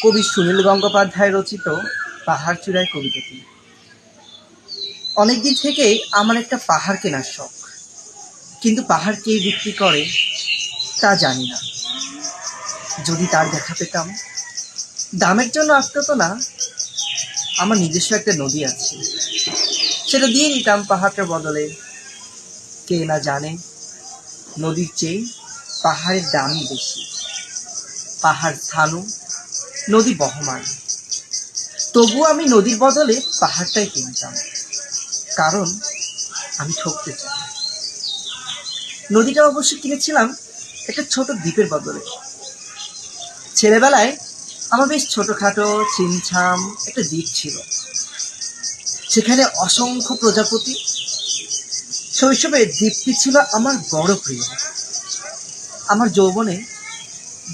কবি সুনীল গঙ্গোপাধ্যায় রচিত পাহাড় চূড়ায় কবিতাটি। অনেকদিন থেকেই আমার একটা পাহাড় কেনার শখ, কিন্তু পাহাড় কে বিক্রি করে তা জানি না। যদি তার দেখা পেতাম। দামের জন্য আসতো তো না, আমার নিজস্ব একটা নদী আছে, সেটা দিয়ে নিতাম পাহাড়টার বদলে। কে না জানে নদীর চেয়ে পাহাড়ের দামই বেশি। পাহাড় স্থাণু, নদী বহমান। তবু আমি নদীর বদলে পাহাড়টাই কিনতাম, কারণ আমি ঠকতে চাই। নদীটা অবশ্য কিনেছিলাম একটা ছোট দ্বীপের বদলে। ছেলেবেলায় আমার বেশ ছোটখাটো ছিমছাম একটা দ্বীপ ছিল, সেখানে অসংখ্য প্রজাপতি। শৈশবে দ্বীপটি ছিল আমার বড় প্রিয়। আমার যৌবনে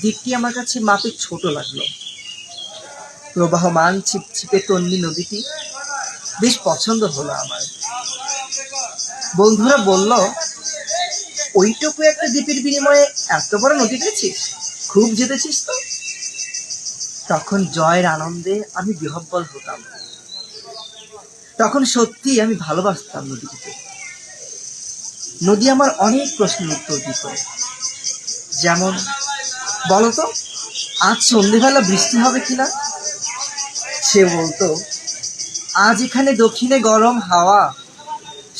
দ্বীপটি আমার কাছে মাপে ছোট লাগলো। প্রবাহমান ছিপছিপে তন্বী নদীটি বেশ পছন্দ হলো আমার। বন্ধুরা বলল, ওইটুকু একটা দ্বীপের বিনিময়ে এত বড় নদী পেয়েছিস, খুব জিতেছিস তো। তখন জয়ের আনন্দে আমি বিহ্বল হতাম। তখন সত্যি আমি ভালোবাসতাম নদীটিকে। নদী আমার অনেক প্রশ্নের উত্তর দিত। যেমন, বলতো আজ সন্ধেবেলা বৃষ্টি হবে কিনা। সে বলতো, আজ এখানে দক্ষিণে গরম হাওয়া,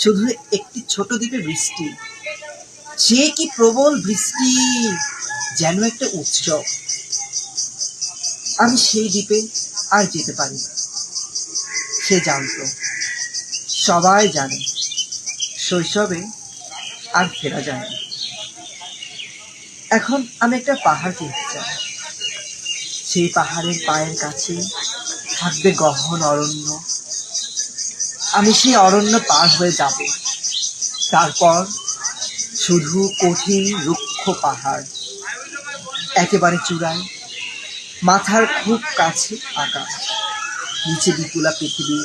শুধু একটি ছোট দ্বীপে বৃষ্টি। সে কি প্রবল বৃষ্টি, যেন একটা উৎসব। আমি সেই দ্বীপে আর যেতে পারি না। সে জানতো, সবাই জানে, শৈশবে আর ফেরা যায় না। এখন আমি একটা পাহাড় কিনতে চাই। সেই পাহাড়ের পায়ের কাছে থাকবে গহন অরণ্য। আমি সেই অরণ্য পার হয়ে যাব। তারপর শুধু কঠিন রুক্ষ পাহাড়, একেবারে চূড়ায়, মাথার খুব কাছে আকাশ, নিচে বিপুলা পৃথিবী,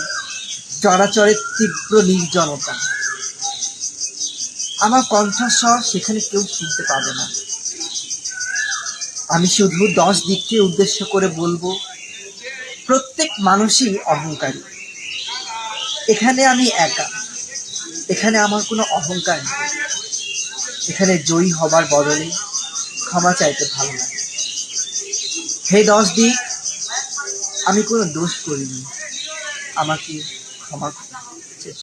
চরাচরের তীব্র নির্জনতা। আমার কণ্ঠস্বর সেখানে কেউ শুনতে পাবে না। আমি শুধু 10 দিককে উদ্দেশ্য করে বলবো, প্রত্যেক মানুষই অহংকারী। এখানে আমি একা। এখানে আমার কোনো অহংকার নেই। এখানে জয়ী হবার বদলে ক্ষমা চাইতে ভালো লাগে। হে 10 দিক, আমি কোনো দোষ করিনি, আমাকে ক্ষমা করুন।